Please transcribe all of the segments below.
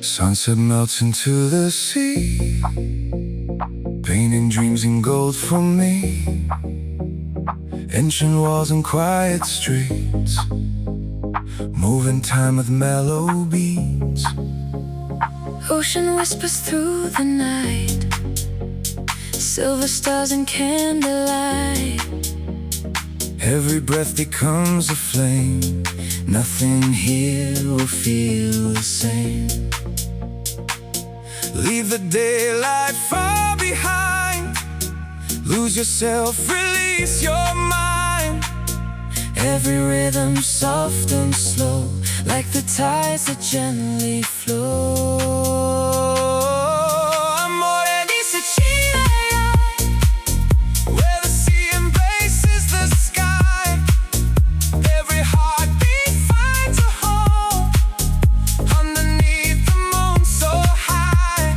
Sunset melts into the sea, painting dreams in gold for me. Ancient walls and quiet streets, moving time with mellow beats. Ocean whispers through the night, silver stars and candlelight. Every breath becomes a flame, nothing here will feel the same. Leave the daylight far behind, lose yourself, release your mind. Every rhythm soft and slow, like the tides that gently flow. Amore di Sicilia, where the sea embraces the sky. Every heartbeat finds a home underneath the moon so high.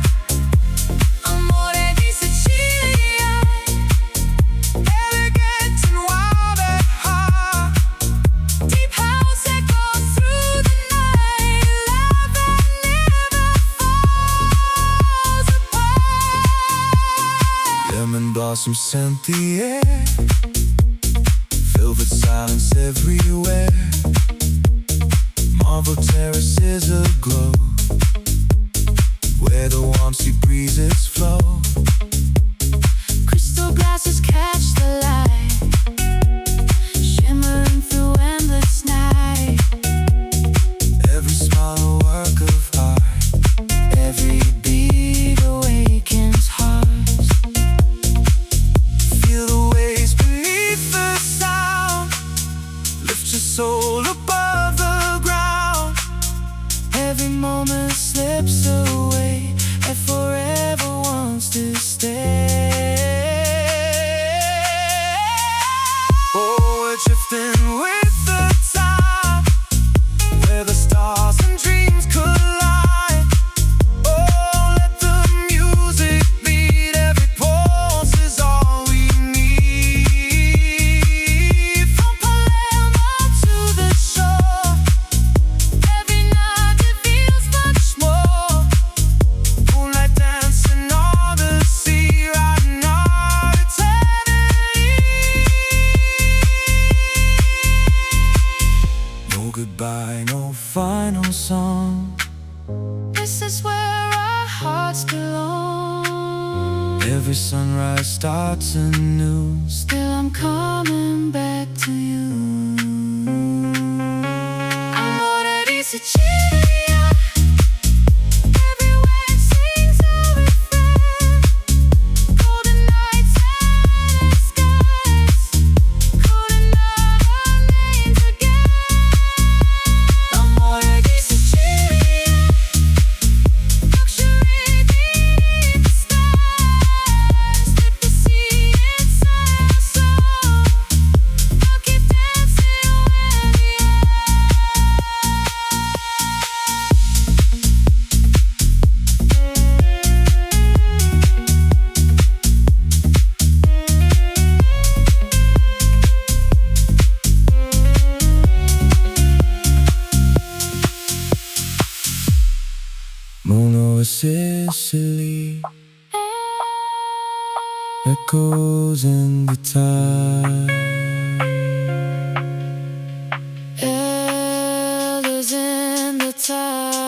Amore di Sicilia, elegant and wild at heart. Deep house echoes through the night, love that never falls apart. Lemon blossoms scent the air, velvet silence everywhere. Marble terraces aglow, where the warm sea breezes flow. Crystal glasses catch the light, shimmering through endless night. Every smile a work of art, Every beat awakens hearts. feel the waves beneath the sound. Lift your soul above the ground. Every moment slips away and forever wants to stay. Oh, we're drifting with the tide, where the stars and dreams collide. Oh, let the music beat, every pulse is all we need. From Palermo to the shore, every night it feels much more. Moonlight dancing on the sea, riding our eternity. No goodbye, no final song. This is where our hearts belong. Every sunrise starts anew. Still I'm coming back to you. Amore di Sicilia, every wave sings a refrain. Golden nights and skies, calling out our names again. Amore di Sicilia, luxury beneath the stars. Let the sea inside our soul, I'll keep dancing where we are. Moon over Sicily, echoes in the tide. Elders in the tide.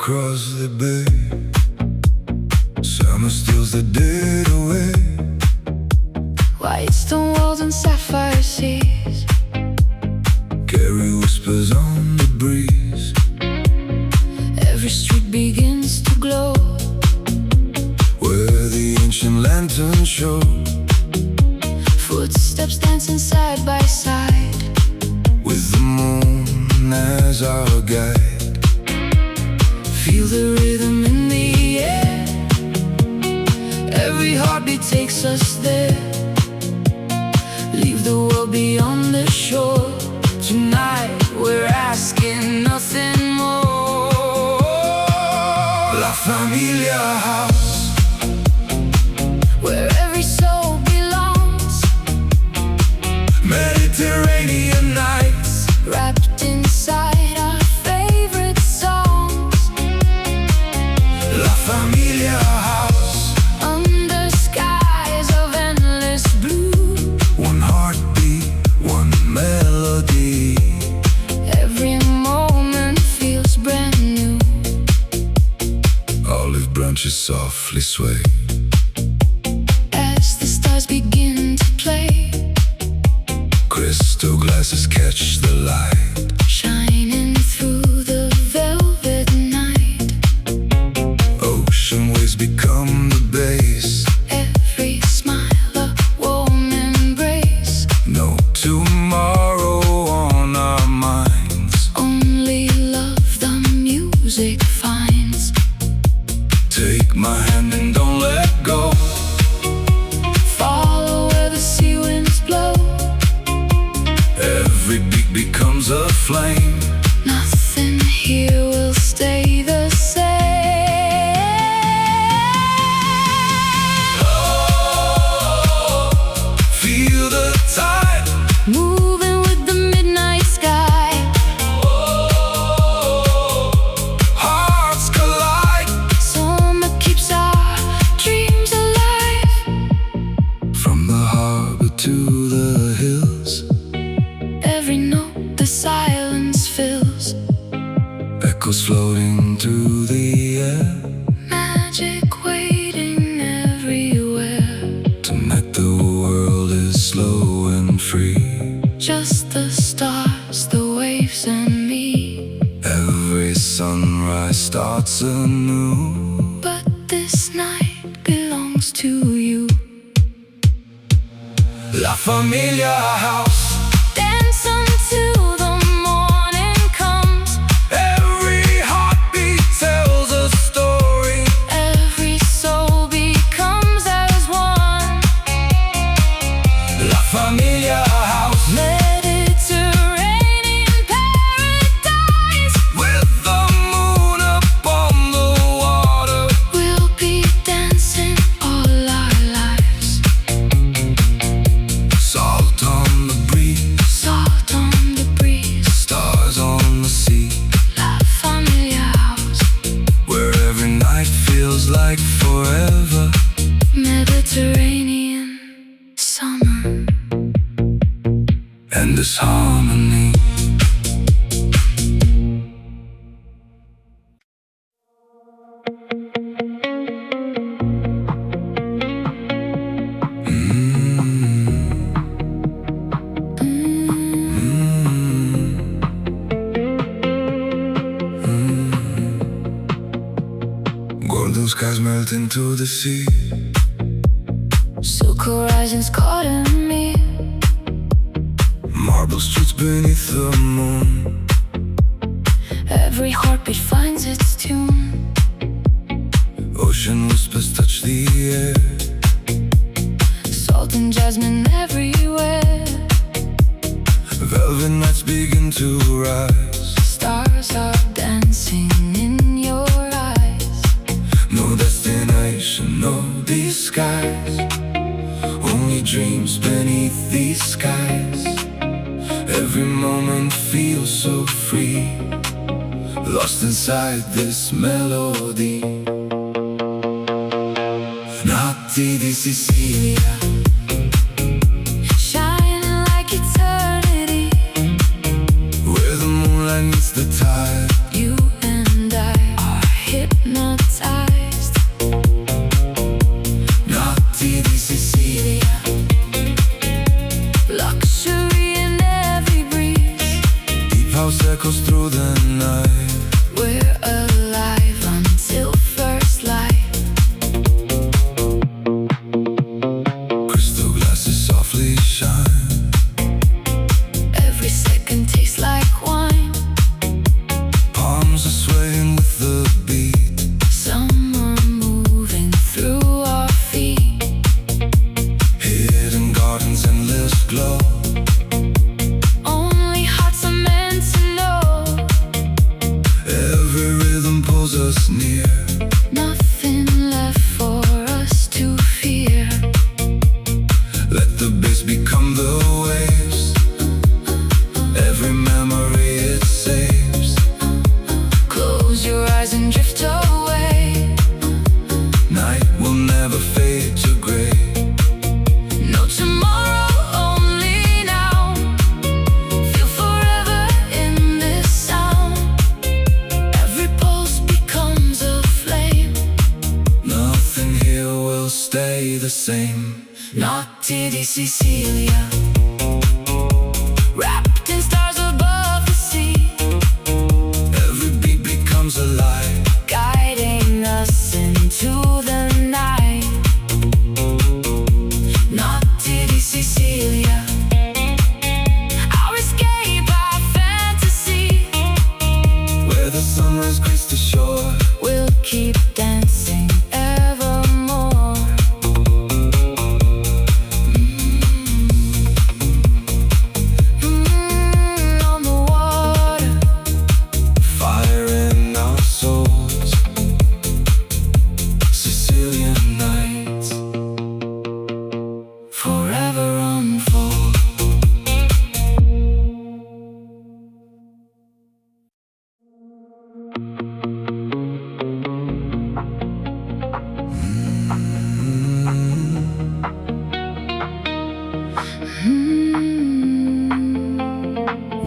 across the bay. Summer steals the dead away. White stone walls and sapphire seas Carry whispers on the breeze. Every street begins to glow Where the ancient lanterns show. Footsteps dancing side by side With the moon as our guide. Feel the rhythm in the air. Every heartbeat takes us there. Leave the world beyond the shore. Tonight we're asking nothing more. La Familia House, Where every soul belongs. Mediterranean nights, Wrapped inside our favorite songs. La Familia House. Under skies of endless blue. One heartbeat, one melody. Every moment feels brand new. Olive branches softly sway. As the stars begin to play. Crystal glasses catch the light. Shining through the velvet night. Ocean waves become the base. Every smile a warm embrace. No tomorrow on our minds. Only love the music finds. Take my hand and don't let go. Follow where the sea winds blow. Every beat becomes a flame. Nothing here will stay the same. Oh, feel the tide. Moving with the midnight sky. Oh, hearts collide. Summer keeps our dreams alive. From the harbor to the hills. Every note the silence fills. Echoes floating through the air. Magic waiting everywhere. Tonight the world is slow and free. Just the stars, the waves and me. Every sunrise starts anew. But this night belongs to you. La Familia House. Dance until the morning comes. Every heartbeat tells a story. Every soul becomes as one. La Familia House. Mediterranean paradise. With the moon upon the water. We'll be dancing all our lives. Salt on the breeze. Salt on the breeze. Stars on the sea. La Familia House. Where every night feels like forever. Mediterranean summer. And this harmony. Golden skies melt into the sea. Silk horizons caught in me. Marble streets beneath the moon. Every heartbeat finds its tune. Ocean whispers touch the air. Salt and jasmine everywhere. Velvet nights begin to rise. Stars are dancing in your eyes. No destination, no disguise. Only dreams beneath these skies. Every moment feels so free. Lost inside this melody. Notti di Sicilia. Shining like eternity. Where the moonlight meets the tide. You and I are pulls us near. Nothing left for us to fear. Let the bass become the waves. Every memory it saves. Close your eyes and drift away. Night will never fade to gray. No tomorrow, only now. Feel forever in this sound. Every pulse becomes a flame. Nothing here will stay the same. Notti di Sicilia, wrapped in stars above the sea. Every beat becomes alive, Guiding us into the night. Notti di Sicilia, our escape, our fantasy. where the sunrise greets the shore. We'll keep dancing evermore. On the water, Fire in our souls. Sicilian nights forever unfold.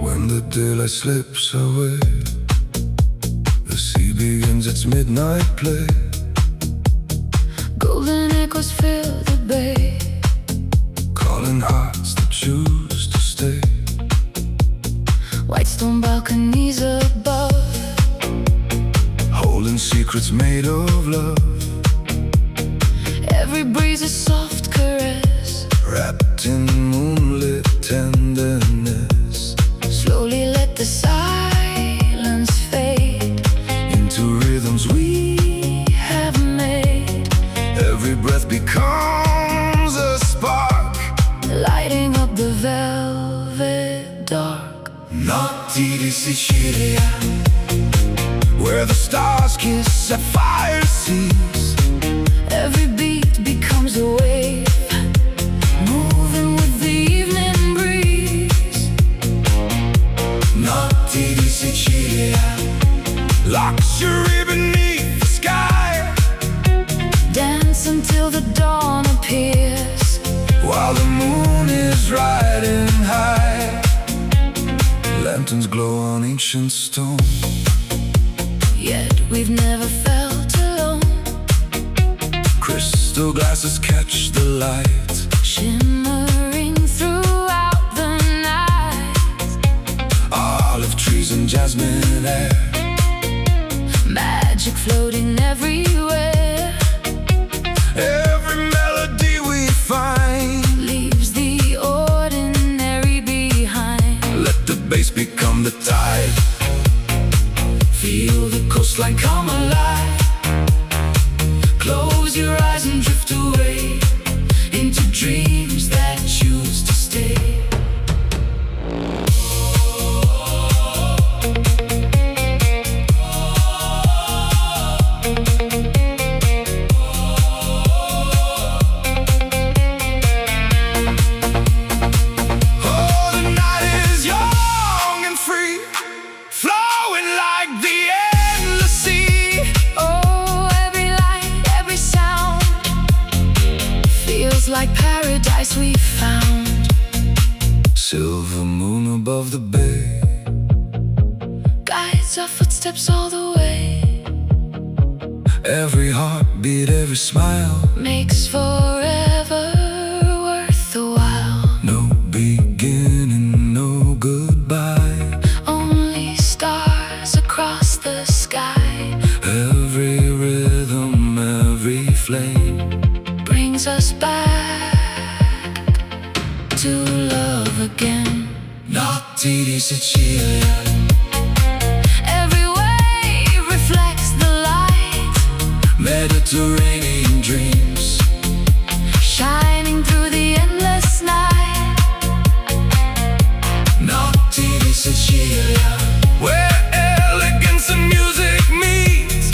when the daylight slips away. The sea begins its midnight play. Golden echoes fill the bay. Calling hearts that choose to stay. White stone balconies above. Holding secrets made of love. Every breeze a soft caress. Wrapped in moonlit tenderness. Slowly let the silence fade Into rhythms we have made. Every breath becomes a spark. Lighting up the velvet dark. Notti di Sicilia, where the stars kiss sapphire seas. Every beat becomes a wave, moving with the evening breeze. Notti di Sicilia, luxury beneath the sky. Dance until the dawn appears. While the moon is riding high. Lanterns glow on ancient stone. Yet we've never felt alone. Crystal glasses catch the light. Shimmering throughout the night. Olive trees and jasmine air. Magic floating everywhere. Every melody we find Leaves the ordinary behind. let the bass become the tide. Feel the coastline come alive. Close your eyes and drift away into dreams that choose to stay. Oh, the night is young and free, flowing like the endless sea. Oh, every light, every sound feels like paradise we found. Silver moon above the bay. Guides our footsteps all the way. Every heartbeat, every smile. Makes forever worth the while. No beginning, no goodbye. Only stars across the sky. Every rhythm, every flame Brings us back to love again. Notti di Sicilia, Every wave reflects the light. Mediterranean dreams Shining through the endless night. Notti di Sicilia, where elegance and music meet.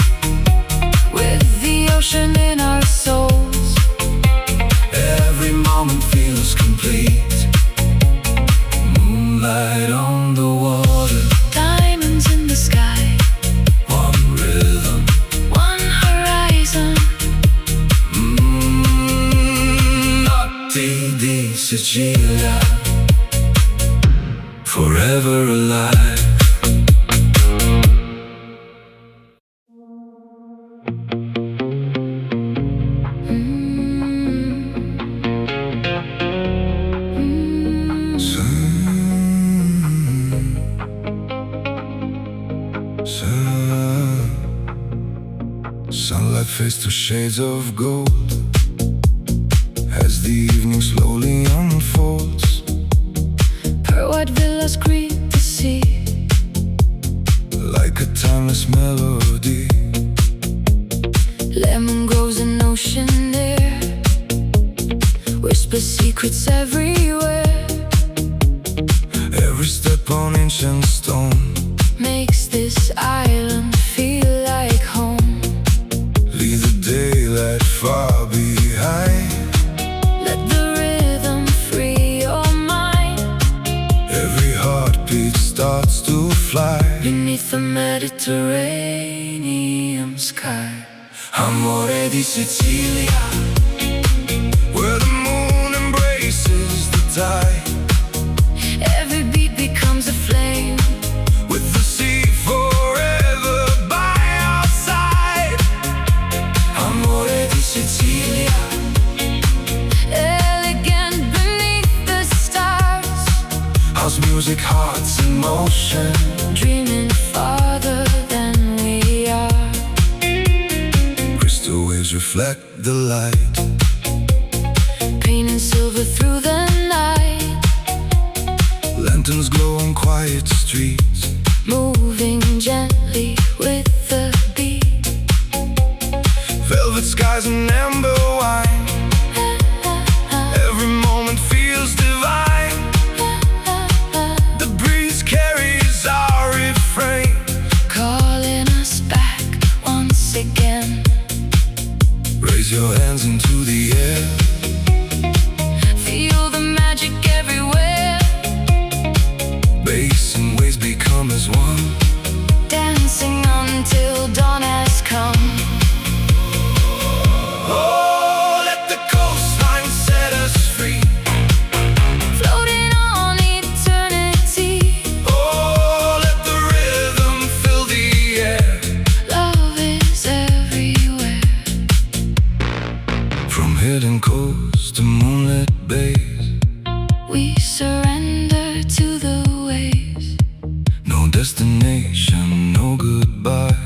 Sunlight fades to shades of gold as the evening slowly unfolds. Pearl white villas greet the sea like a timeless melody. Lemon grows in ocean air, whisper secrets everywhere. Every step on ancient stone makes this island feel like home. leave the daylight far behind. Let the rhythm free your mind. Every heartbeat starts to fly Beneath the Mediterranean sky. Amore di Sicilia, where the moon embraces the tide. Every beat becomes a flame, With the sea forever by our side. Amore di Sicilia, elegant beneath the stars. house music, hearts in motion. Dreaming farther than we are. Crystal waves reflect the light. Painting silver through the night. Lanterns glow on quiet streets. Moving gently with the beat. Velvet skies and amber wine. Every moment feels divine. The breeze carries our refrain. Calling us back once again. Raise your hands into the air. Feel the magic everywhere. Bass and waves become as one. Dancing until dawn has come. Oh, let the coastline set us free. Floating on eternity. Oh, let the rhythm fill the air. Love is everywhere. From hidden coasts to moonlit bays, We surrender to the waves. no destination, no goodbye.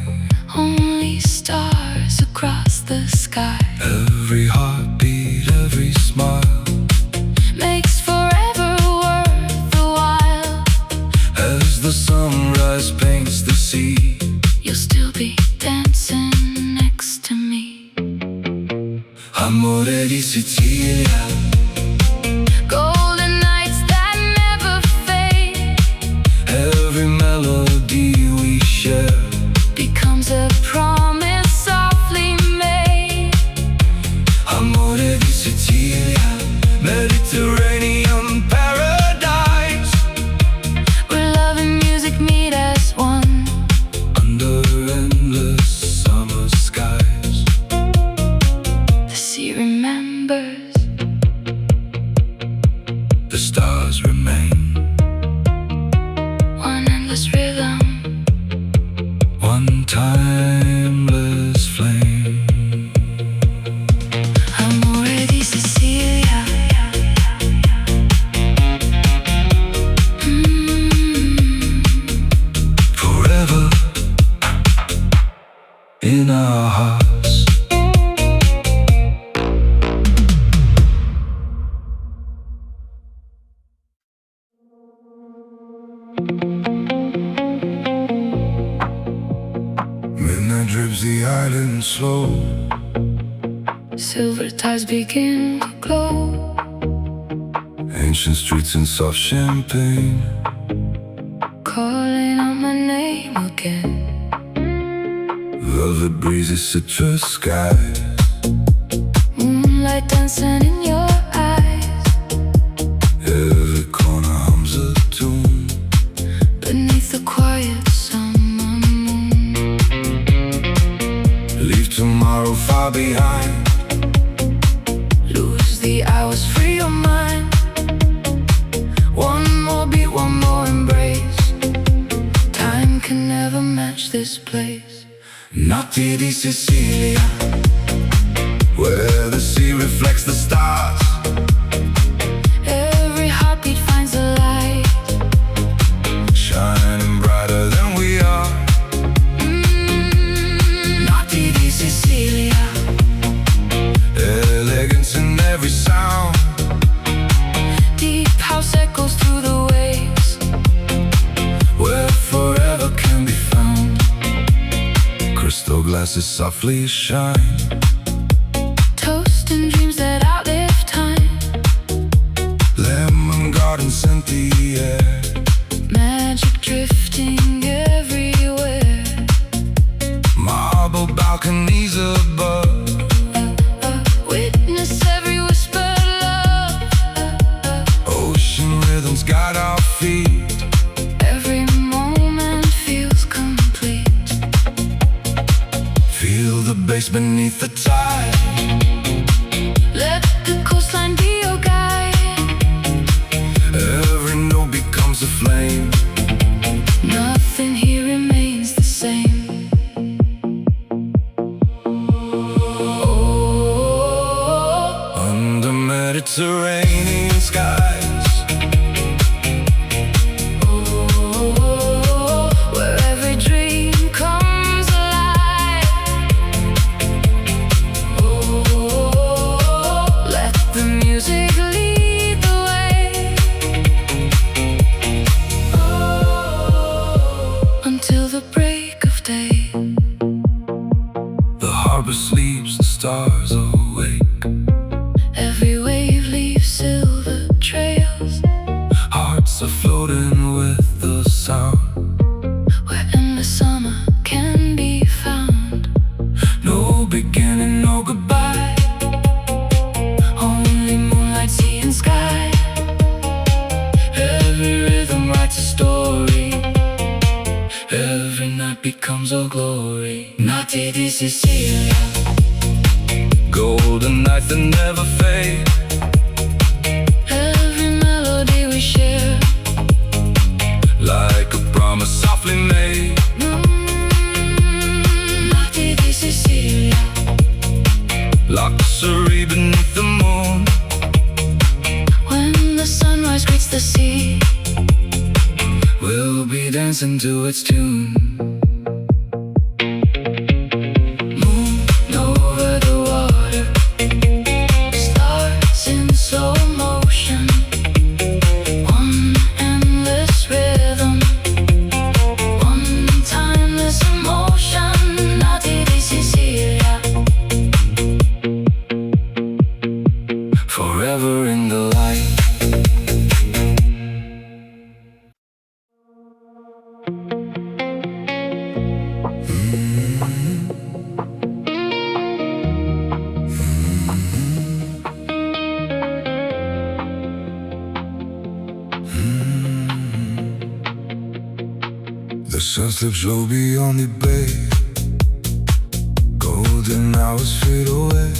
Only stars across the sky. Every heartbeat, every smile, Makes forever worth the while. as the sunrise paints the sea. You'll still be dancing next to me. Amore di Sicilia, Golden nights that never fade. every melody we share. Becomes a promise softly made. Amore di Sicilia, Mediterranean paradise. Where love and music meet as one. Under endless summer skies. The sea remembers. The stars remain. One endless rhythm. One timeless flame. Amore di Sicilia. Forever in our hearts. Midnight drips the island slow. Silver tides begin to glow. Ancient streets in soft champagne. Calling out my name again. Velvet breezes, citrus skies. Moonlight dancing in your eyes. Every corner hums a tune. Beneath the quiet summer moon. Leave tomorrow far behind. Lose the hours, free your mind. One more beat, one more embrace. Time can never match this place. Notti di Sicilia, where the sea reflects the stars. Every heartbeat finds a light. Shining brighter than we are. glasses softly shine. Toast and dreams that outlive time. Lemon garden scent the air. Magic drifting everywhere. Marble balconies above. Witness every whispered love. Ocean rhythms guide our feet. Every moment feels complete. Feel the bass beneath the tide. Let the coastline be your guide. Every note becomes a flame. Nothing here remains the same. Under Mediterranean skies. Where every dream comes alive. Let the music lead the way. Until the break of day. The harbor sleeps, the stars awake. Every wave leaves silver trails. Hearts are floating with the sound. Where endless summer can be found. No beginning, no goodbye. Only moonlight, sea and sky. Every rhythm writes a story. Every night becomes a glory. Notti di Sicilia. Golden night that never fade. Every melody we share. Like a promise softly made. Notti di Sicilia. Luxury beneath the moon. When the sunrise greets the sea, We'll be dancing to its tune. moon over the water. Stars in slow motion. One endless rhythm. One timeless emotion. Notti di Sicilia. Forever in the light. The sun slips low beyond the bay. Golden hours fade away.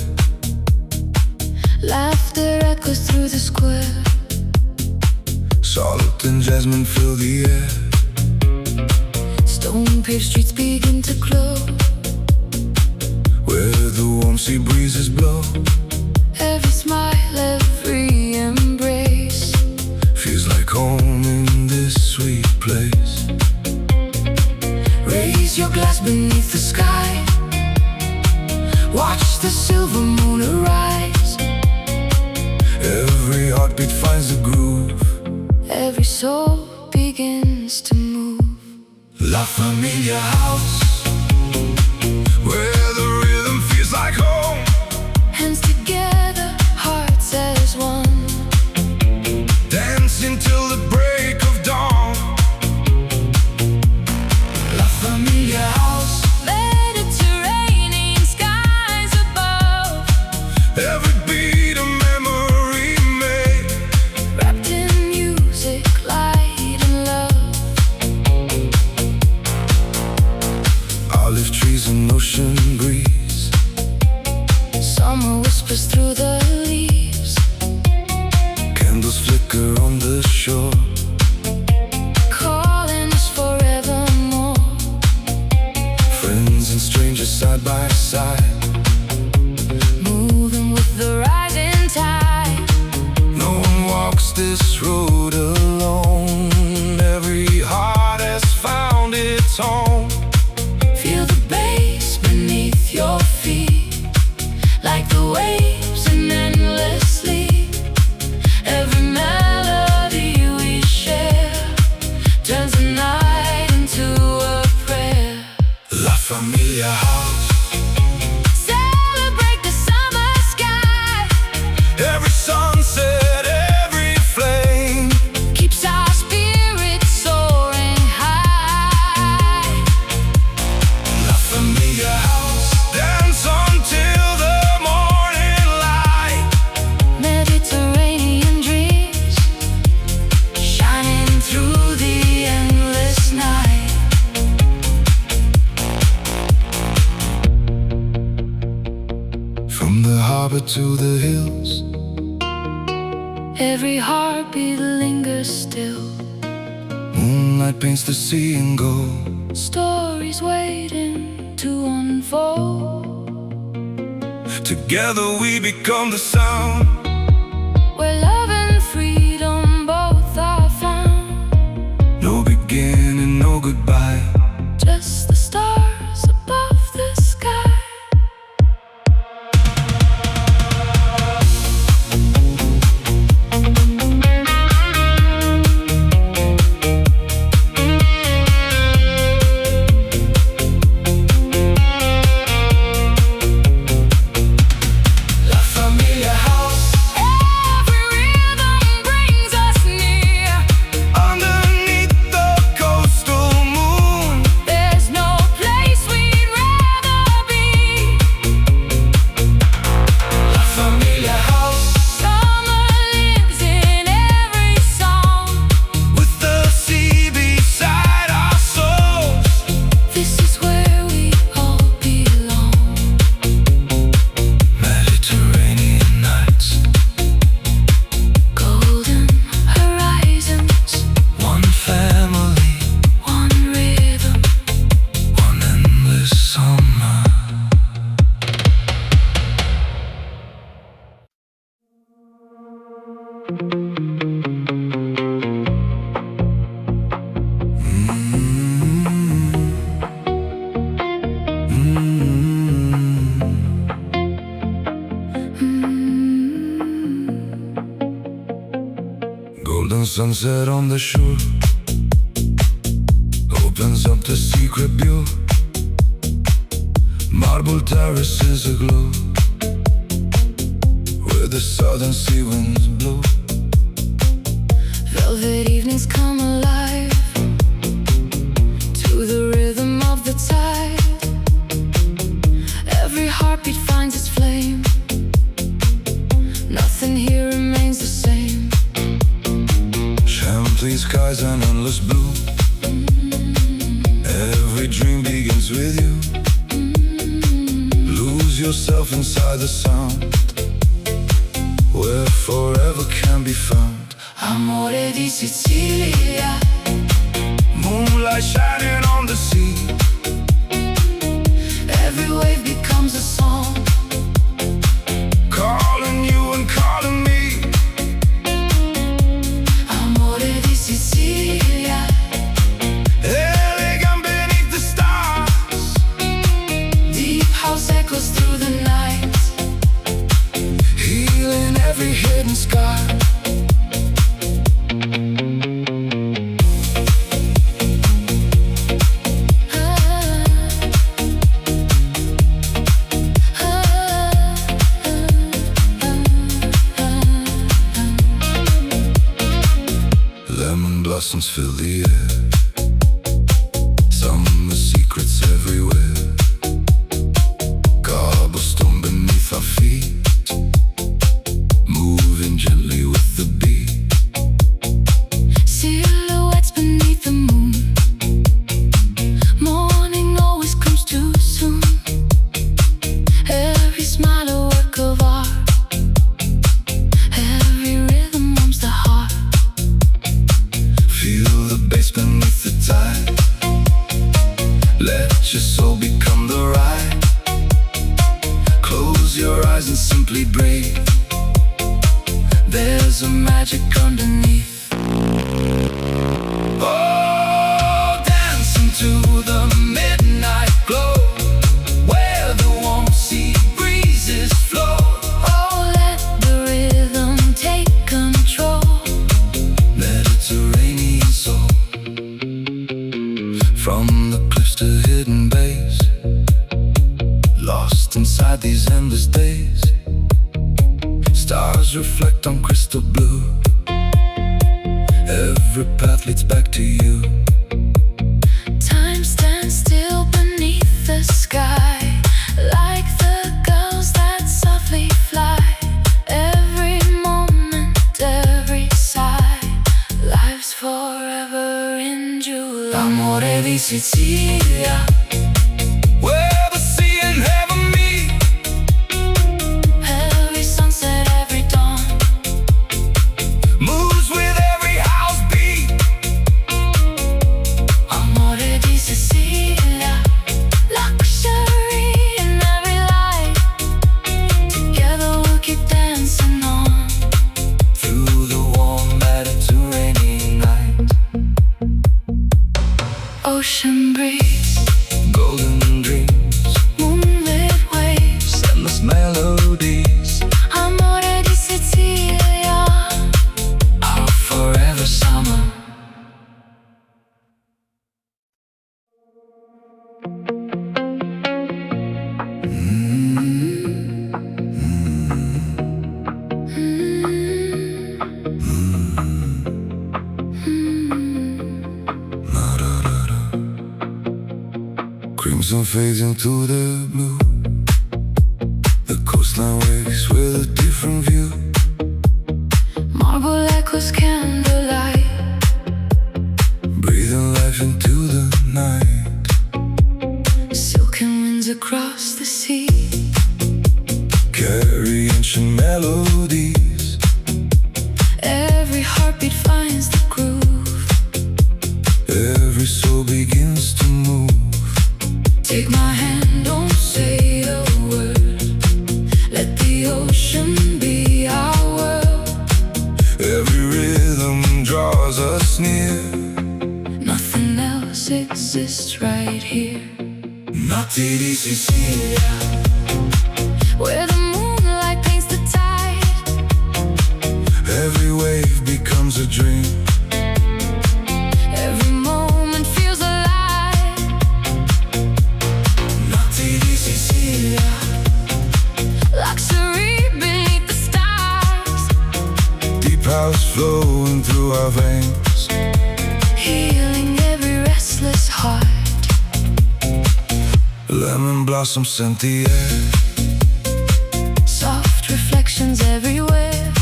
Laughter echoes through the square. Salt and jasmine fill the air. Stone paved streets begin to glow. Where the warm sea breezes blow. Every smile, every embrace. Feels like home in this sweet place. Raise your glass beneath the sky. Watch the silver moon arise. Every heartbeat finds a groove. Every soul begins to move. La Familia House, where the rhythm feels like home. Hands together, hearts as one. Dancing till the break of dawn. La Familia House, Mediterranean skies above. every beat a memory made. Wrapped in music, light and love. Olive trees and ocean breeze. Summer whispers through the leaves. Candles flicker on the shore. Calling us forevermore. Friends and strangers side by side. Moving with the rising tide. No one walks this road alone. Every heart has found its home. Feel the bass beneath your feet. Like the waves and endlessly. Every melody we share turns the night into a prayer. La Familia House, harbor to the hills. Every heartbeat lingers still. Moonlight paints the sea in gold. Stories waiting to unfold. Together we become the sound. Where love and freedom both are found. No beginning, no goodbye. Just the stars above the sky. Golden sunset on the shore opens up the secret view. Marble terraces aglow where the southern sea winds blow. Velvet evenings come alive to the rhythm of the tide. Every heartbeat finds its flame. Nothing here remains the same. Champagne skies and endless blue. Every dream begins with you. Lose yourself inside the sound where forever can be found. Amore di Sicilia. Moonlight shining on the sea. Every wave becomes a song, Calling you and calling me. Amore di Sicilia. Elegant beneath the stars. Deep house echoes through the night. Healing every hidden scar. Lemon blossoms fill the air. Summer secrets everywhere. Cobblestone beneath our feet, moving gently with the beat. Silhouettes beneath the moon. Morning always comes too soon. Every smile a work of art. Every rhythm warms the heart. Feel the bass beneath the tide. Let your soul become the ride. Close your eyes and simply breathe. There's a magic underneath. Oh, dancing to the midnight glow, where the warm sea breezes flow. Oh, let the rhythm take control. Mediterranean soul. From the cliffs to hidden bays, lost inside these endless days. Stars reflect on crystal blue. Every path leads back to you. Time stands still beneath the sky, like the gulls that softly fly. Every moment, every sigh, life's forever in July. Amore di Sicilia. Where the sea and heaven meet. Crimson fades into the blue. The coastline wakes with a different view. Marble echoes candlelight, Breathing life into the night. silken winds across the sea. Carry ancient melodies. Every heartbeat finds the groove. Every soul begins to move. Take my hand, don't say a word. Let the ocean be our world. Every rhythm draws us near. Nothing else exists right here. Notti di Sicilia, Where the moonlight paints the tide. every wave becomes a dream. Every moment feels alive. Notti di Sicilia, Luxury beneath the stars. deep house flowing through our veins. Healing every restless heart. Lemon blossom scent the air. Soft reflections everywhere.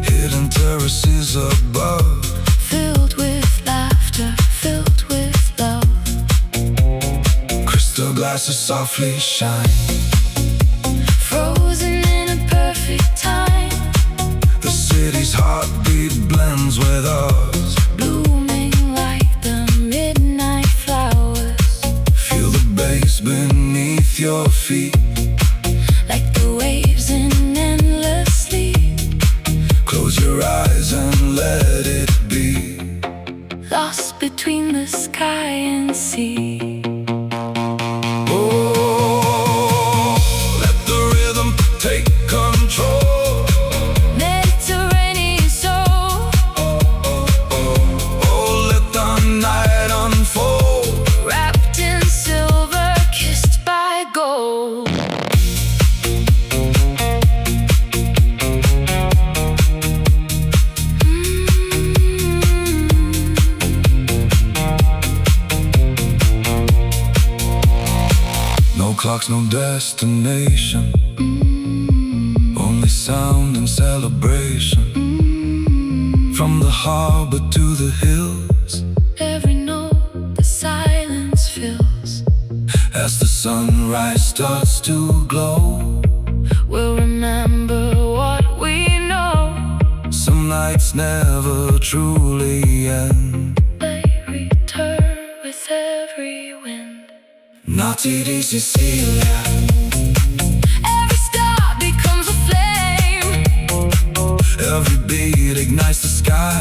Hidden terraces above. Filled with laughter, filled with love. Crystal glasses softly shine. Frozen in a perfect time. The city's heartbeat blends with ours. Blooming like the midnight flowers. Feel the bass beneath your feet. Like the waves in endless sleep. Close your eyes and let it be. Lost between the sky and sea. Oh, let the rhythm take control. Mediterranean soul. Oh, let the night unfold. Wrapped in silver, kissed by gold. No clocks, no destination. Only sound and celebration. From the harbor to the hills. Every note the silence fills. As the sunrise starts to glow. We'll remember what we know. Some nights never truly end. They return with every wind. Notti di Sicilia, Every star becomes a flame. every beat ignites the sky.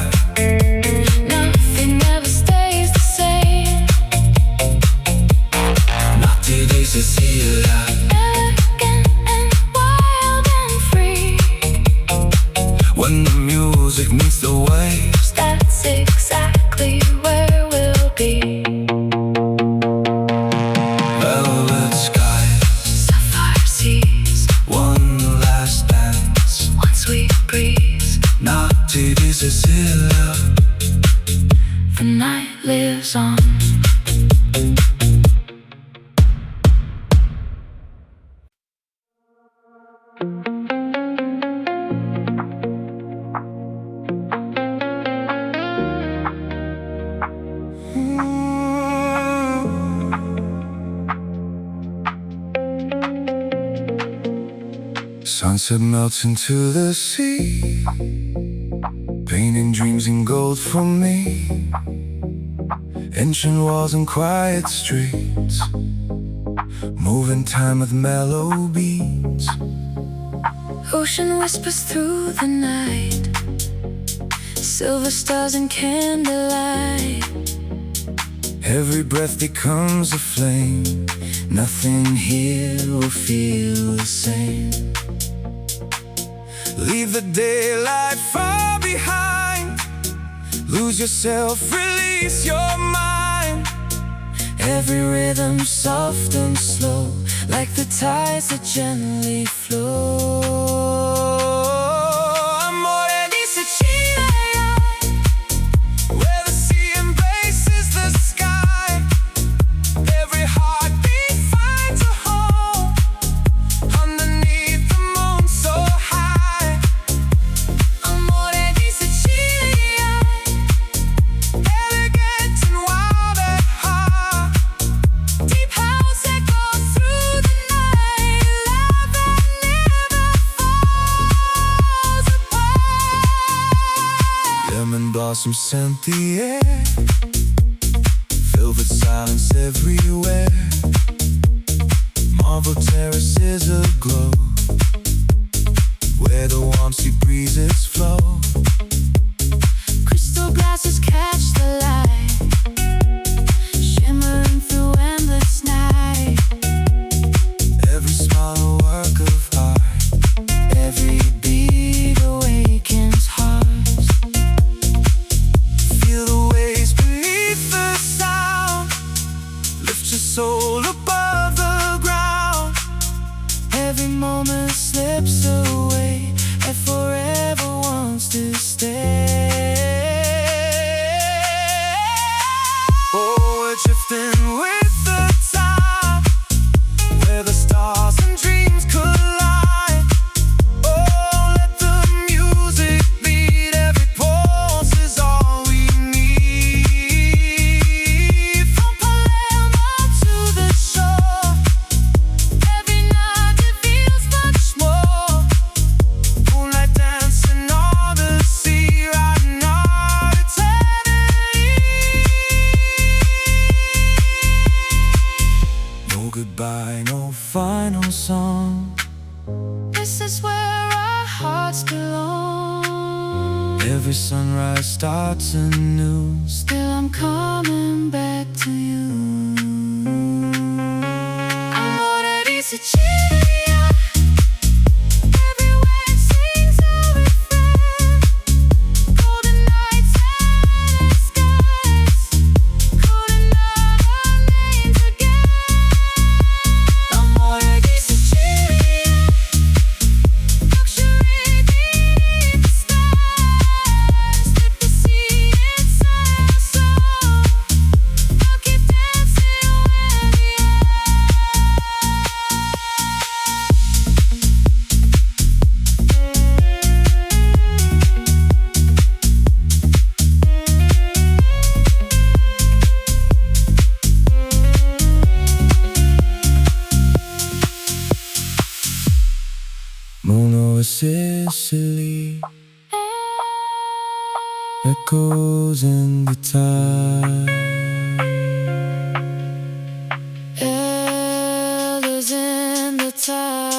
Nothing ever stays the same. Notti di Sicilia, Elegant and wild and free. when the music meets the waves. That's exactly where we'll be. Velvet skies, Sapphire seas. one last dance. Once we breathe, Notti di Sicilia, the night lives on. Sunset melts into the sea, painting dreams in gold for me. Ancient walls and quiet streets, moving time with mellow beats. Ocean whispers through the night. Silver stars and candlelight. Every breath becomes a flame. Nothing here will feel the same. Leave the daylight far behind. Lose yourself, release your mind. Every rhythm soft and slow. like the tides that gently flow. Amore di Sicilia, where the sea embraces the sky. Every heartbeat finds a home underneath the moon so high. Amore di Sicilia, Elegant and wild at heart. deep house that goes through the night. Love that never falls apart. Lemon blossoms scent the air, velvet silence everywhere. Marble terraces aglow, where the warm sea breezes flow. Crystal glasses catch the light, shimmering through endless night. Every smile a work of art, Every beat awakens hearts. feel the waves beneath the sound. Lift your soul above the ground. Every moment slips away and forever wants to stay. Oh, we're drifting with the tide, where the stars and dreams collide. Oh, let the music lead. Every pulse is all we need. From Palermo to the shore, every night it feels much more. Moonlight dancing on the sea, riding our eternity. No goodbye, no final song. This is where our hearts belong. Every sunrise starts anew. Still I'm coming back to you. Amore di Sicilia, every wave sings a refrain. Golden nights and skies, calling out our names again. Amore di Sicilia, luxury beneath the stars. Let the sea inside our soul. I'll keep dancing where we are. Moon over Sicily, echoes in the tide. Elders in the tide.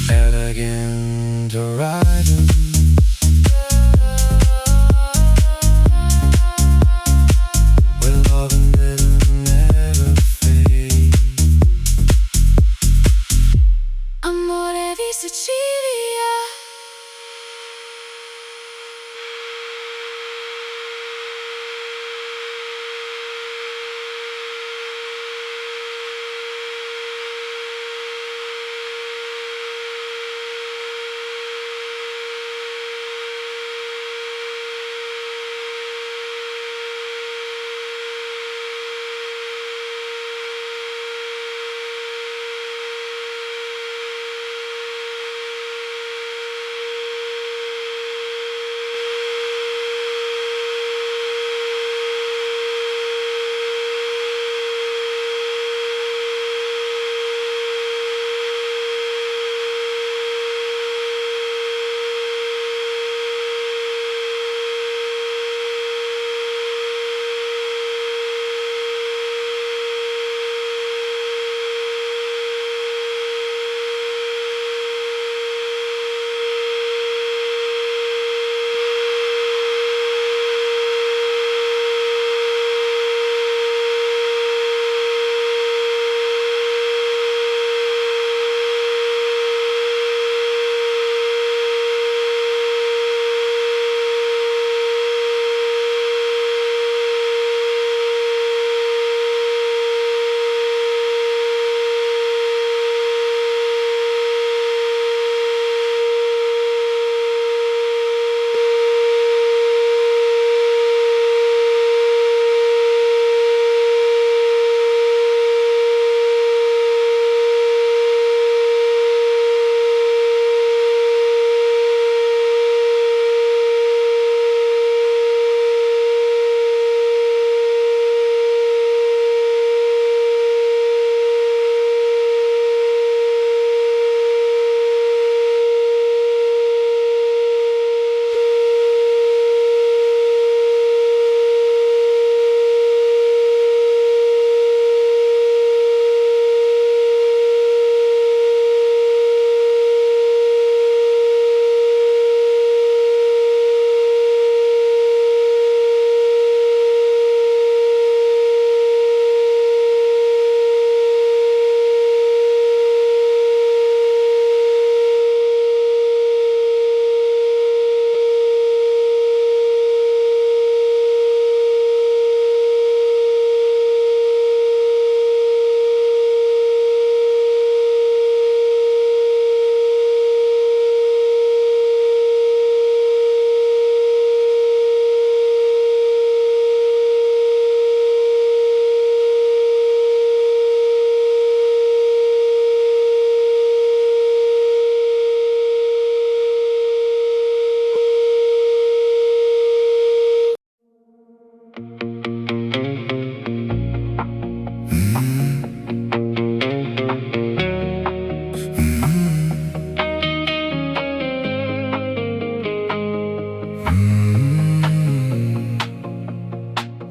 Elegance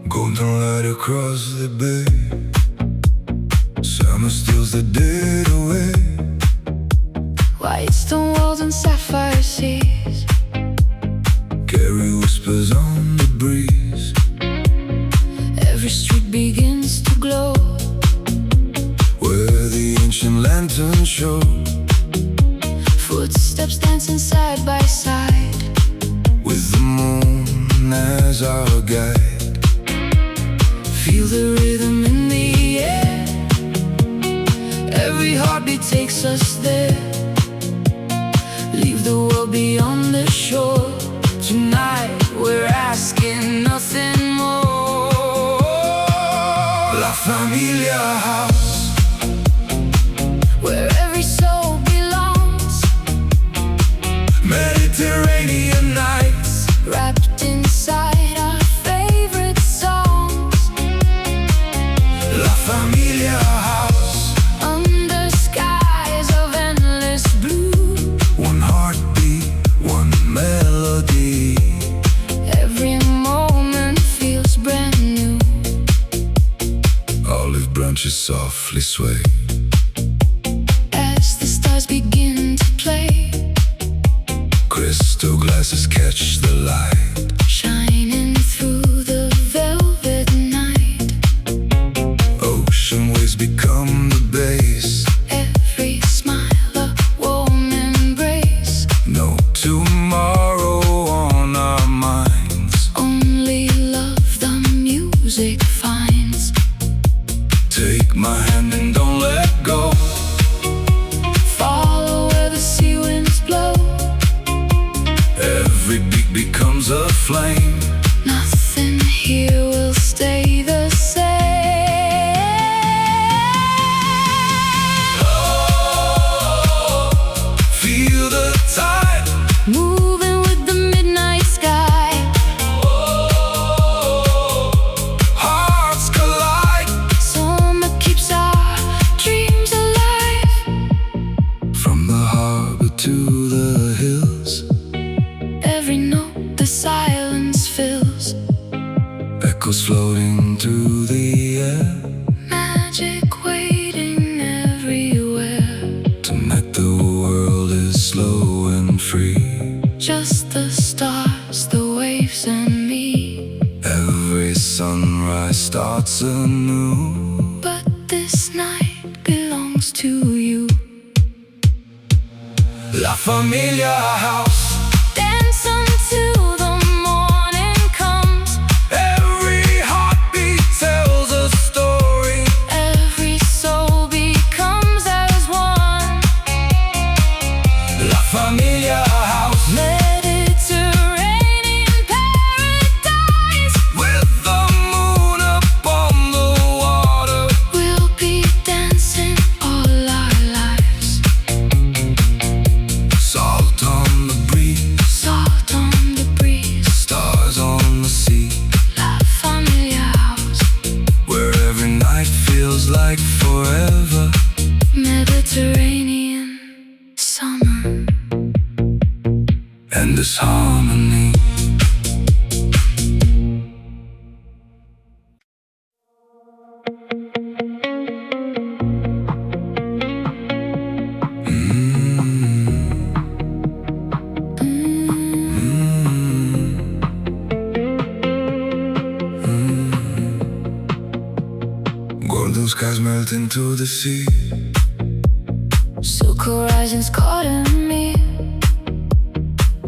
Golden light across the bay, summer steals the dead away. White stone walls and sapphire seas Carry whispers on the breeze. Every street begins to glow Where the ancient lanterns show. Footsteps dancing side by side With the moon as our guide. Feel the rhythm in the air. Every heartbeat takes us there. Leave the world beyond the shore. Tonight we're asking nothing more. La Familia House, where every soul belongs. Mediterranean nights, Wrapped inside our favorite songs. La Familia House, Under skies of endless blue. one heartbeat, one melody. Every moment feels brand new. Olive branches softly sway. As the stars begin to play, Crystal glasses catch the light. shining through the velvet night. Ocean waves become the base. Every smile a warm embrace. No tomorrow on our minds. Only love the music finds. Take my hand and don't let go. Follow where the sea winds blow. Every beat becomes a flame. Nothing here will stay the same. Oh, feel the tide. Moving with the midnight sky. Oh, hearts collide. Summer keeps our dreams alive. From the harbor to the hills, Every note the silence fills. echoes floating through the air. Magic waiting everywhere. Tonight the world is slow and free. Just the stars, the waves and me. Every sunrise starts anew. But this night belongs to you. La Familia House, Dance until the morning comes. every heartbeat tells a story. Every soul becomes as one. La Familia House, Mediterranean paradise. with the moon upon the water. We'll be dancing all our lives. Salt on the breeze, Salt on the breeze. stars on the sea. La Familia House, Where every night feels like forever. Mediterranean summer. And this harmony. Golden skies melt into the sea. Silk horizons caught in me.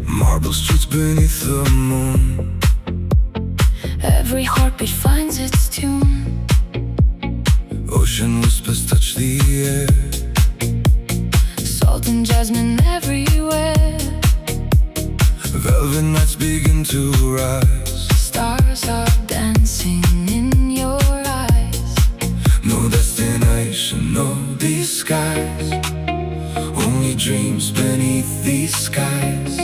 Marble streets beneath the moon. Every heartbeat finds its tune. Ocean whispers touch the air. Salt and jasmine everywhere. Velvet nights begin to rise. Stars are dancing in your eyes. No destination, no disguise. Only dreams beneath these skies.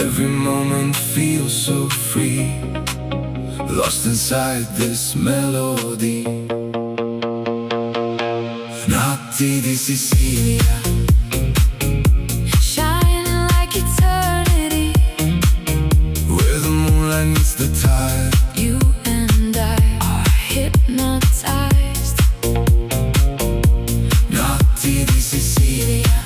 Every moment feels so free, lost inside this melody. Notti di Sicilia, Shining like eternity. the tide. You and I are hypnotized. Notti di Sicilia,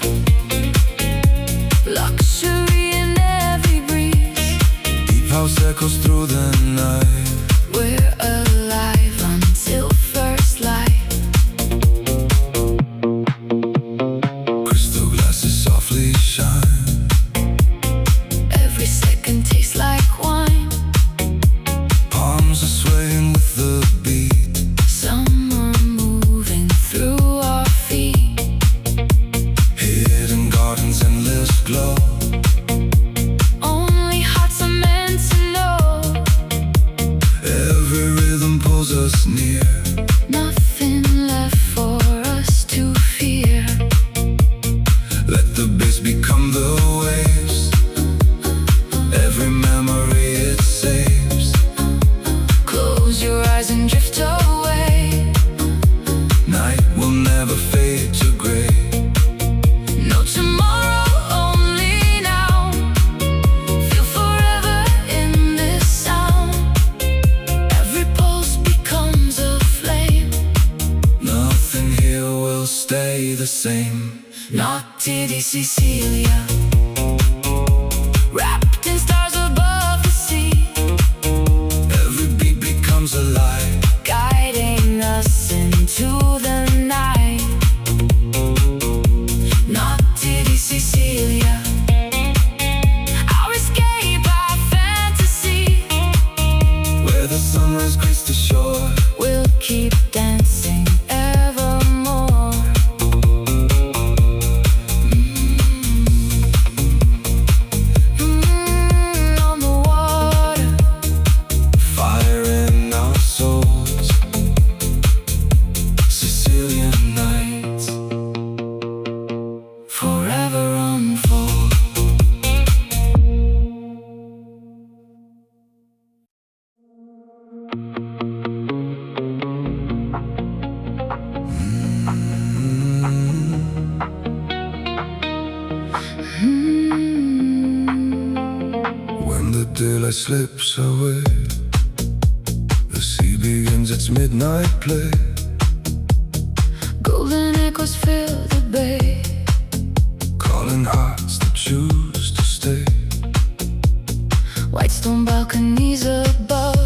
Luxury in every breeze. deep house echoes through the night. We're alive until first light. Crystal glasses softly shine. Every second tastes like wine. Palms are swaying with the beat. Summer moving through our feet. Hidden gardens, endless glow. Only hearts are meant to know. Every rhythm pulls us near. Nothing left for us to fear. Let the bass become the waves. Every memory it saves. Close your eyes and drift away. Night will never fade to gray. No tomorrow, only now. Feel forever in this sound. Every pulse becomes a flame. Nothing here will stay the same. Notti di Sicilia, wrapped in stars above the sea, Every beat becomes alive. guiding us into the night. Notti di Sicilia, our escape, our fantasy. Where the sunrise greets the shore. We'll keep dancing evermore. On the water, Fire in our souls. Sicilian nights forever unfold. when the daylight slips away. The sea begins its midnight play. Golden echoes fill the bay. Calling hearts that choose to stay. White stone balconies above.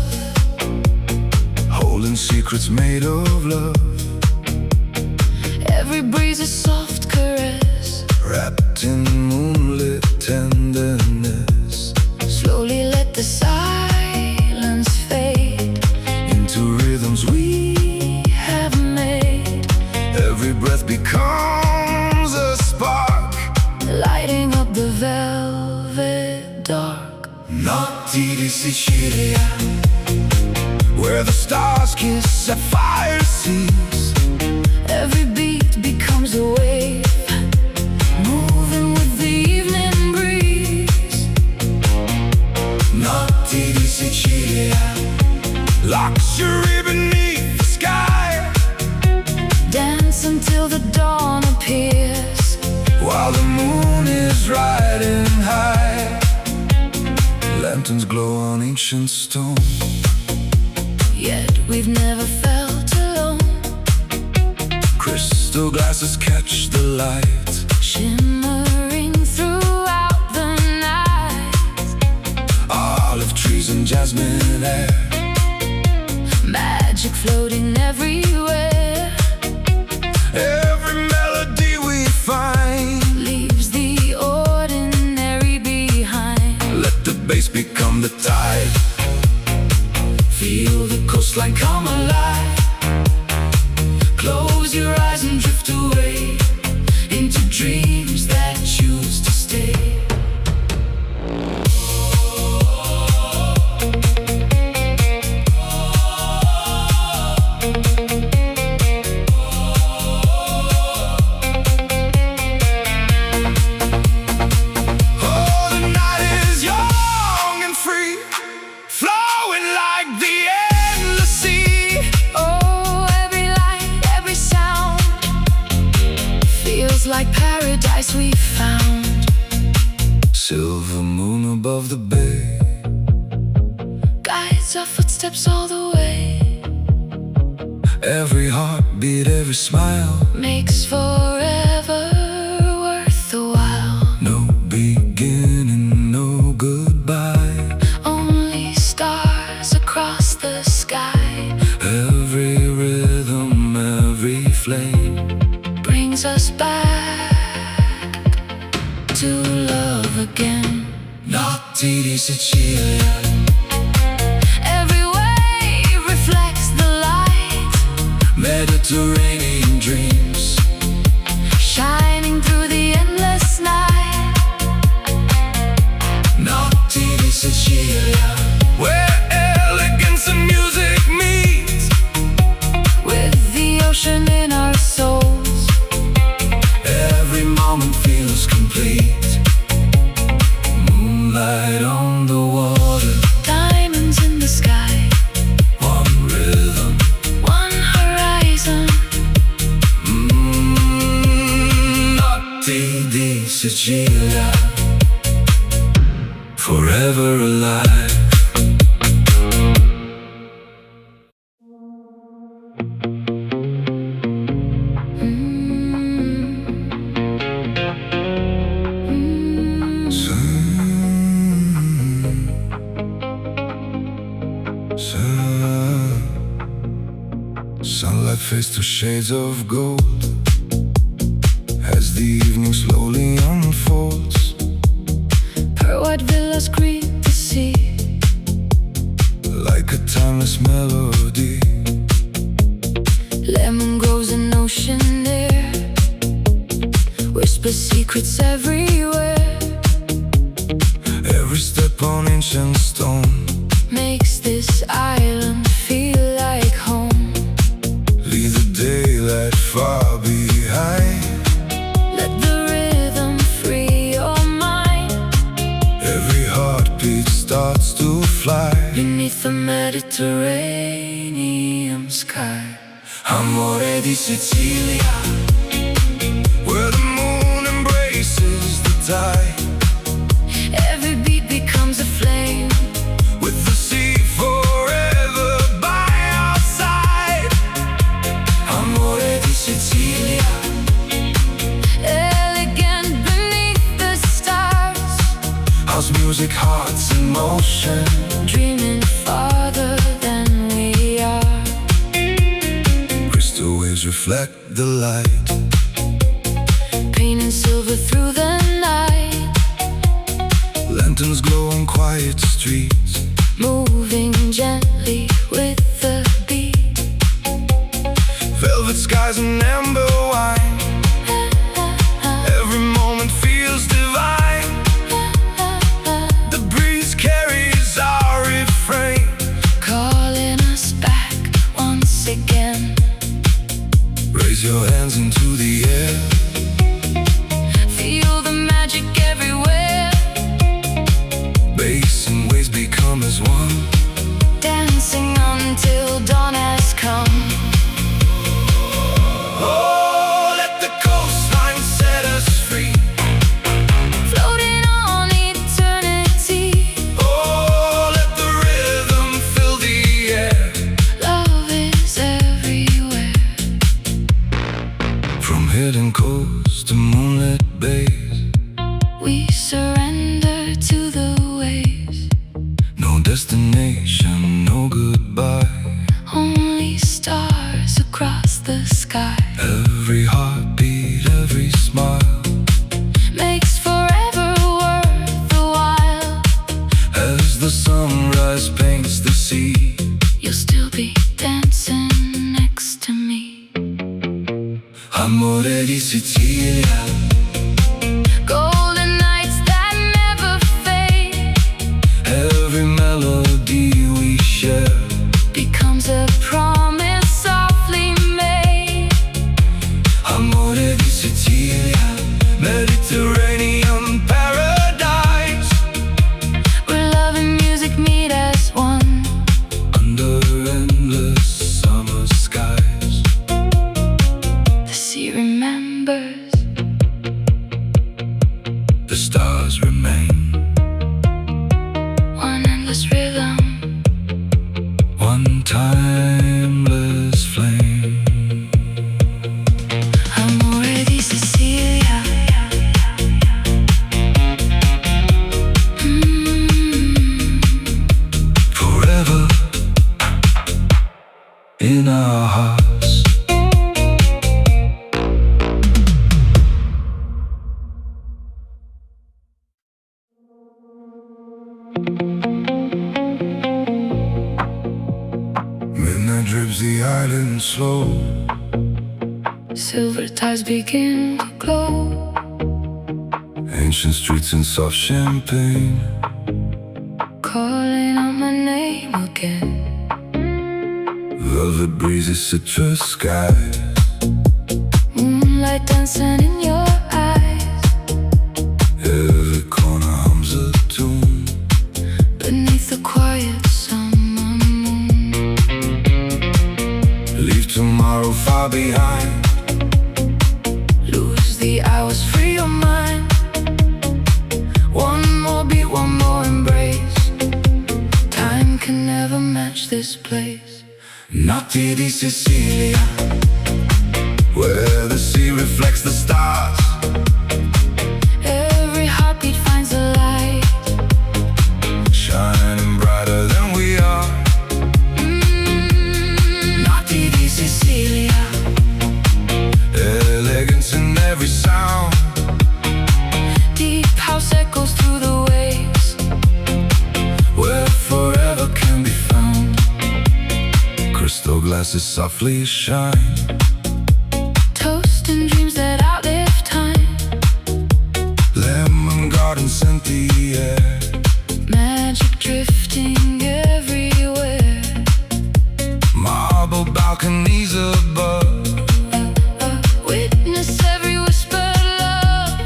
Holding secrets made of love. Every breeze a soft caress. Wrapped in moonlit tenderness. Slowly let the silence fade Into rhythms we have made. Every breath becomes a spark. Lighting up the velvet dark. Notti di Sicilia, where the stars kiss sapphire seas. Every beat becomes a wave, moving with the evening breeze. Notti di Sicilia, luxury beneath the sky. Dance until the dawn appears. While the moon is riding high. Lanterns glow on ancient stone. Yet we've never felt alone. Crystal glasses catch the light. Shimmering throughout the night. Olive trees and jasmine air. Magic floating everywhere. Every melody we find Leaves the ordinary behind. let the bass become the tide. Feel the coastline come alive. Close your eyes and drift away into dreams that choose to stay. Oh, the night is young and free, flowing like the endless sea. Oh, every light, every sound feels like paradise we found. Silver moon above the bay. Guide guides our footsteps all the way. Every heartbeat, every smile Makes forever worth the while. no beginning, no goodbye. Only stars across the sky. Every rhythm, every flame Brings us back to love again. Notti di Sicilia. Every wave reflects the light, Mediterranean dreams shining through the endless night. Notti di Sicilia, where elegance and music meet, With the ocean in our souls, every moment feels complete. Moonlight on the water, diamonds in the sky, one rhythm, one horizon. Notti di Sicilia, forever alive. Sunlight fades to shades of gold as the evening slowly unfolds. Her white villas greet the sea, Like a timeless melody, lemon grows in ocean air, whisper secrets everywhere. every step on ancient stone Makes this island feel like home. leave the daylight far behind. Let the rhythm free your mind. Every heartbeat starts to fly Beneath the Mediterranean sky. Amore di Sicilia, where the moon embraces the tide. Every beat becomes a flame, With the sea forever by our side. Amore di Sicilia, elegant beneath the stars. house music, hearts in motion, Dreaming farther than we are. crystal waves reflect the light. Painting silver through the night. Lanterns glow on quiet streets, Moving gently with the beat. velvet skies and amber wine. Every moment feels divine. The breeze carries our refrain. Calling us back once again. Raise your hands into the air. Feel the magic everywhere. Bass and waves become as one. Dancing until dawn has come. Oh, let the coastline set us free. Floating on eternity. Oh, let the rhythm fill the air. Love is everywhere. From hidden coasts to moonlit bays, We surrender to the waves. no destination, no goodbye. Only stars across the sky. Every heartbeat, every smile, Makes forever worth the while. as the sunrise paints the sea. You'll still be dancing next to me. Amore di Sicilia, Golden nights that never fade. every melody we share Becomes a promise softly made. Amore di Sicilia, Mediterranean paradise. Where love and music meet as one. our hearts. Midnight drips the island slow. Silver tides begin to glow. Ancient streets and soft champagne, Calling out my name again. velvet breezes, citrus skies, Moonlight dancing in your eyes. every corner hums a tune. Beneath the quiet summer moon. Leave tomorrow far behind. Lose the hours, free your mind. One more beat, one more embrace. Time can never match this place. Notti di Sicilia, where the sea reflects the stars. Every heartbeat finds a light. Shining brighter than we are. Notti di Sicilia. Elegance in every sound. Deep house echoes through the waves. Where forever can be found. Crystal glasses softly shine. Toast and dreams that outlive time. Lemon gardens scent the air. Magic drifting everywhere. Marble balconies above. Witness every whispered love.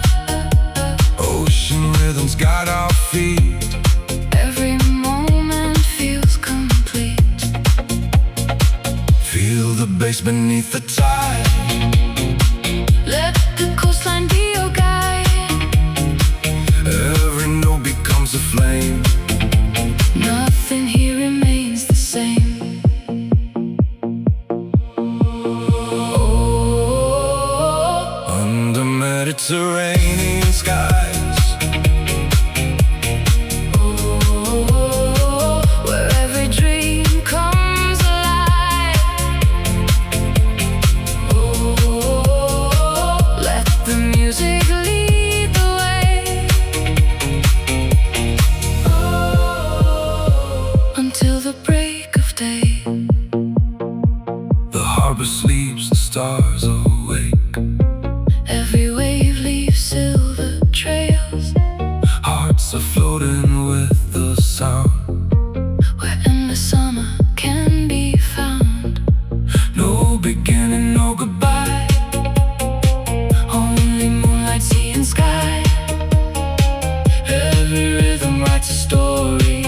Ocean rhythms guide our feet. Every moment feels complete. Feel the bass beneath the tide. Let the coastline be your guide. Every note becomes a flame. Nothing here remains the same. Oh, Under Mediterranean skies. where every dream comes alive. Let the music lead the way. Until the break of day. The harbor sleeps, the stars awake. Every wave leaves silver trails. Hearts are floating with the sound. Where endless summer can be found. No beginning, no goodbye. Only moonlight, sea and sky. Every rhythm writes a story.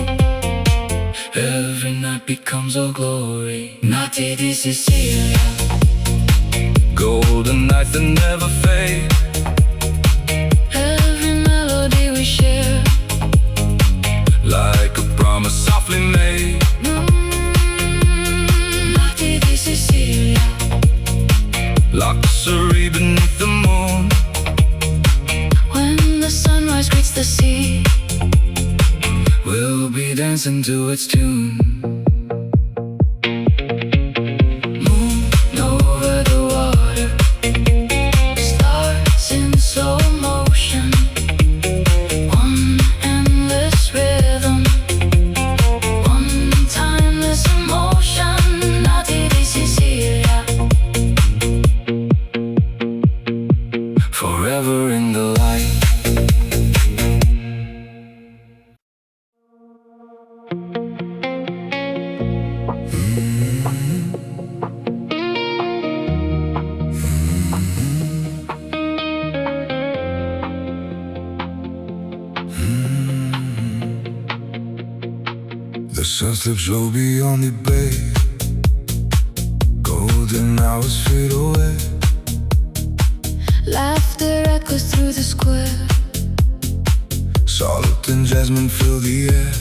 Every night becomes a glory. Notti di Sicilia. Golden nights that never fade. Every melody we share. Like a promise softly made. Notti di Sicilia. Luxury beneath the moon. When the sunrise greets the sea. We'll be dancing to its tune. Moon over the water. Stars in slow motion. One endless rhythm. One timeless emotion. Notti di Sicilia. Forever in the light. The sun slips low beyond the bay. Golden hours fade away. Laughter echoes through the square. Salt and jasmine fill the air.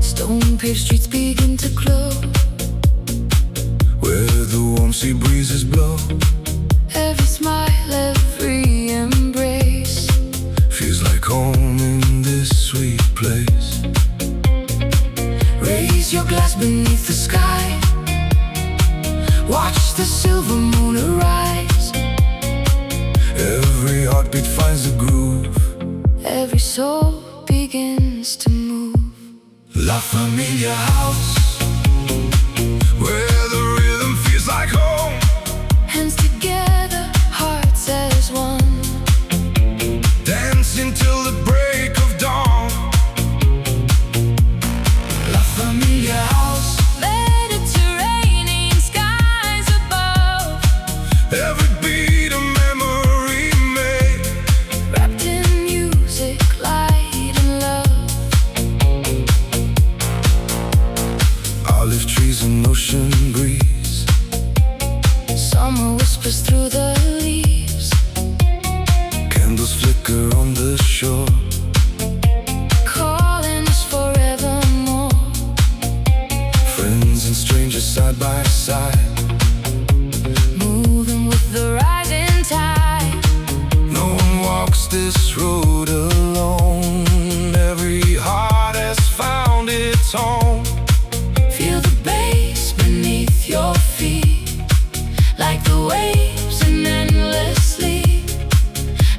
Stone paved streets begin to glow. Where the warm sea breezes blow. Every smile, every embrace. Feels like home in this sweet place. Raise your glass beneath the sky. Watch the silver moon arise. Every heartbeat finds a groove. Every soul begins to move. La Familia House, where the rhythm feels like home. Hands together, hearts as one. Dancing till the break of dawn. La Familia House, Mediterranean skies above. every beat a memory made. Wrapped in music, light and love. Olive trees and ocean breeze. Summer whispers through the leaves. Candles flicker on the shore. Calling us forevermore. Friends and strangers side by side. Moving with the rising tide. No one walks this road alone. Every heart has found its home. Feel the bass beneath your feet, like the waves in endlessly.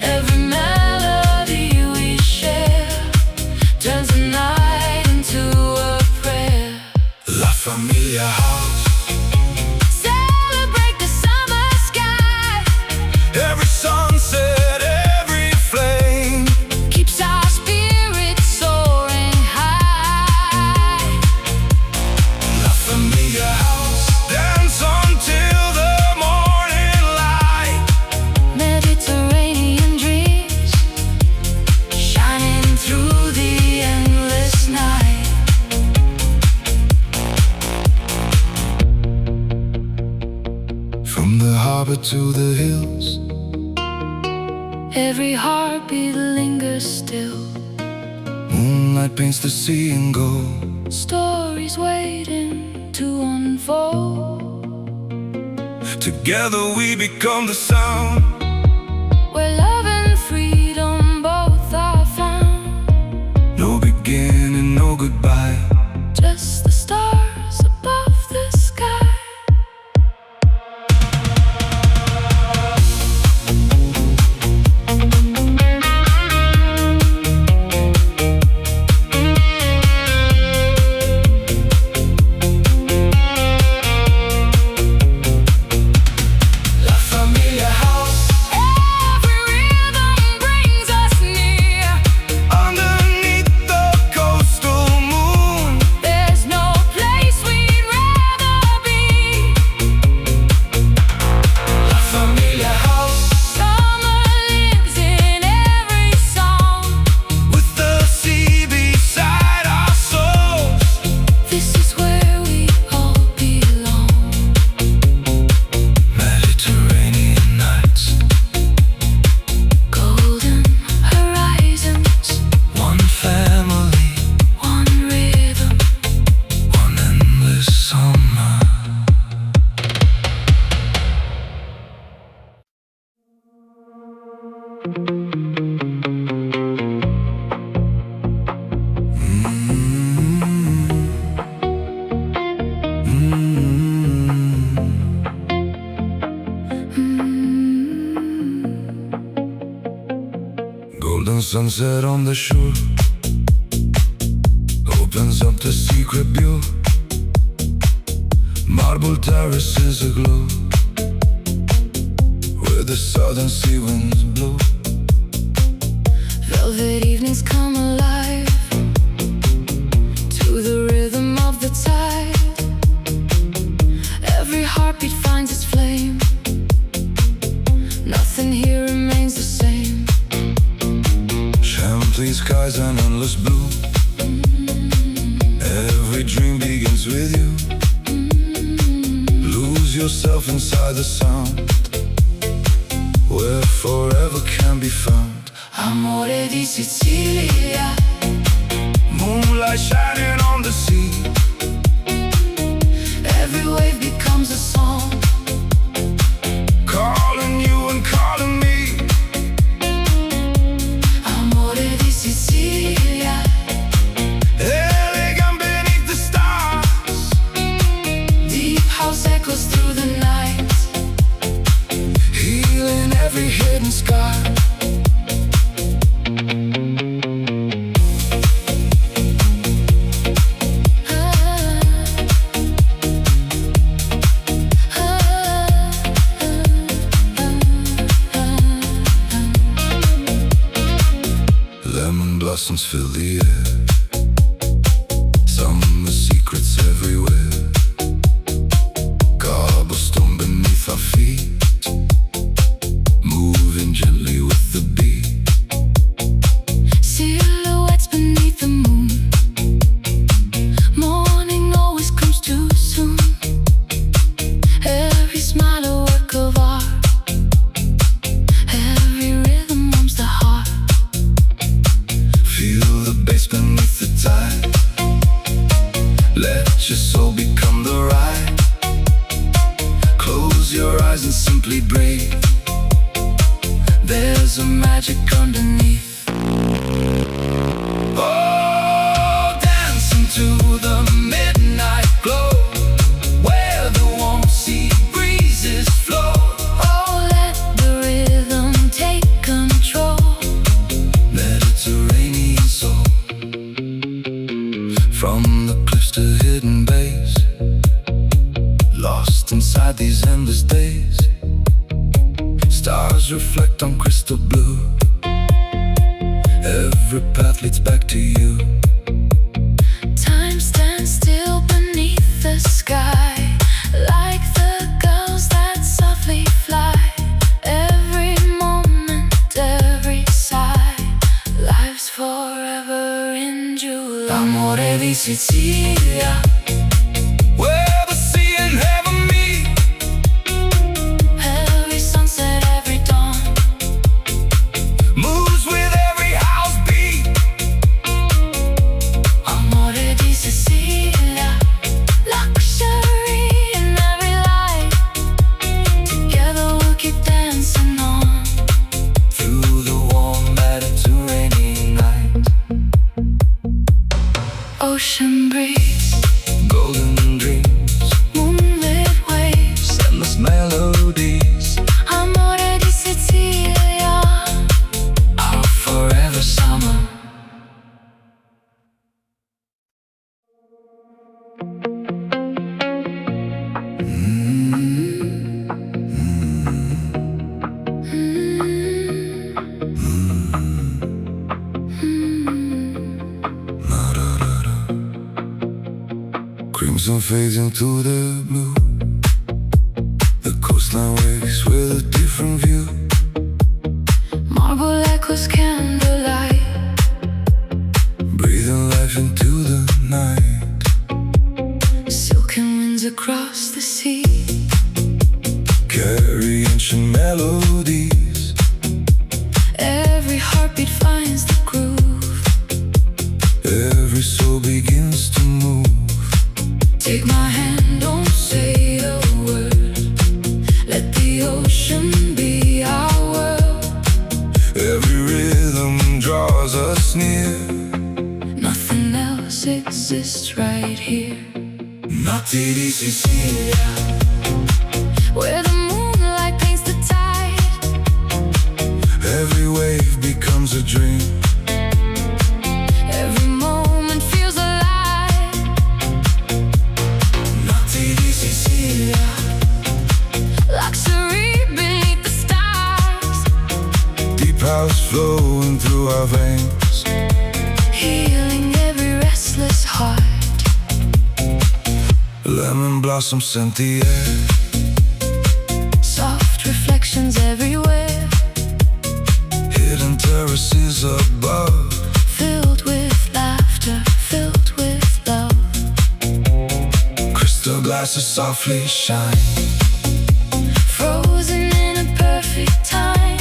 Every melody we share turns the night into a prayer. La Familia House, Celebrate the summer sky. every sunset, every flame. Keeps our spirits soaring high. La Familia House, dance until the morning light. Mediterranean dreams shining through the endless night. From the harbor to the hills, Every heartbeat lingers still. moonlight paints the sea in gold. Stories waiting to unfold. Together we become the sound. Where love and freedom both are found. No beginning, no goodbye. Just the stars above the sky. La Familia House, Every rhythm brings us near. underneath the coastal moon. There's no place we'd rather be. La Familia House, Summer lives in every song. with the sea beside our souls. This is where we all belong. Mediterranean nights, Golden horizons, one family, one rhythm. one endless summer. Golden sunset on the shore opens up the secret view. Marble terraces aglow, where the southern sea winds blow. Velvet evenings come alive to the rhythm of the tide. Every heartbeat finds its flame. Nothing here remains the same. Champagne skies and endless blue. Every dream begins with you. Lose yourself inside the sound, where forever can be found. Amore di Sicilia. Moonlight shining on the sea. Every wave becomes a song. Calling you and calling me. Amore di Sicilia. Elegant beneath the stars. Deep house echoes through the night. blossoms fill the air. Summer secrets everywhere. Cobblestone beneath our feet, moving gently with the beat. Silhouettes beneath the moon. Morning always comes too soon. Every smile a work of art. Every rhythm warms the heart. Feel the bass beneath the tide. Let your soul become the ride. Close your eyes and simply breathe. There's a magic underneath. Oh, dancing to the midnight glow, where the warm sea breezes flow. Oh, let the rhythm take control. Mediterranean soul. From the cliffs to hidden bays, lost inside these endless days. Stars reflect on crystal blue. Every path leads back to you. Time stands still beneath the sky, like the gulls that softly fly. Every moment, every sigh, life's forever in July. Amore di Sicilia, where the sea and heaven meet. Every sunset, every dawn, Moves with every house beat. amore di Sicilia, luxury in every light. Together we'll keep dancing on. Through the warm Mediterranean night. Ocean breeze, Golden dreams, moonlit waves, endless melodies. amore di Sicilia, Our forever summer. Crimson fades into the blue. The coastline wakes with a different view. marble echoes candlelight. Breathing life into the night. Silken winds across the sea. Carry ancient melodies. Every heartbeat finds the groove. Every soul begins to move. Take my hand, don't say a word. Let the ocean be our world. Every rhythm draws us near. Nothing else exists right here. Notti di Sicilia, Where the moonlight paints the tide. every wave becomes a dream. Every moment feels alive. Notti di Sicilia, Luxury beneath the stars. deep house flowing through our veins. Healing every restless heart. Lemon blossom scent the air. Soft reflections everywhere. Hidden terraces above. Filled with laughter, filled with love. Crystal glasses softly shine. Frozen in a perfect time.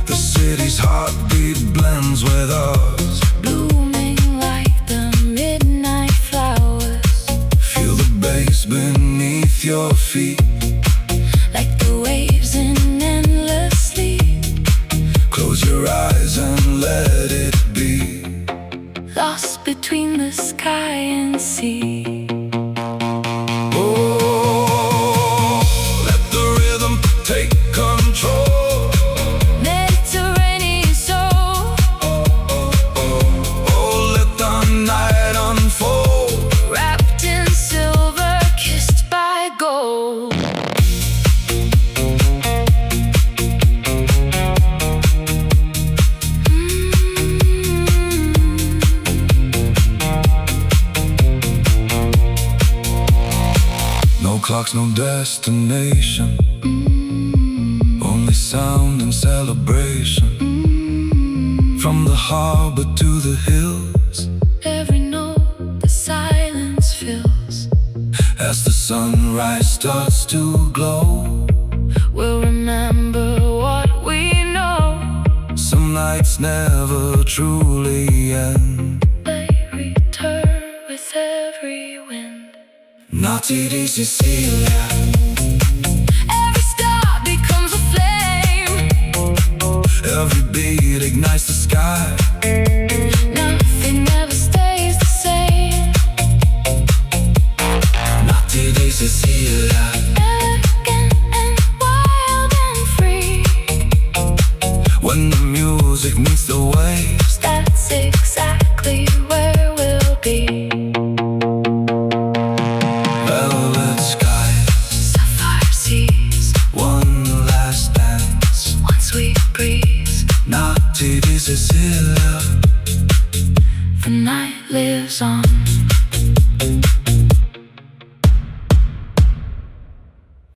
The city's heartbeat blends with ours. Blooming like the midnight flowers. Feel the bass beneath your feet. Like the waves in endlessly. Close your eyes and let it be. Lost between the sky and sea. Oh, let the rhythm take control. Mediterranean soul. Oh, let the night unfold. Wrapped in silver, kissed by gold. clock's no destination, only sound and celebration. From the harbor to the hills, every note the silence fills. as the sunrise starts to glow, We'll remember what we know. some nights never truly end. They return with every wind. Notti di Sicilia, Every star becomes a flame. every beat ignites the sky. Nothing ever stays the same. Notti di Sicilia, Elegant and wild and free. when the music meets the waves, That's exactly where we'll be. velvet skies, Sapphire seas, one last dance. one sweet breeze. Notti di Sicilia, The night lives on.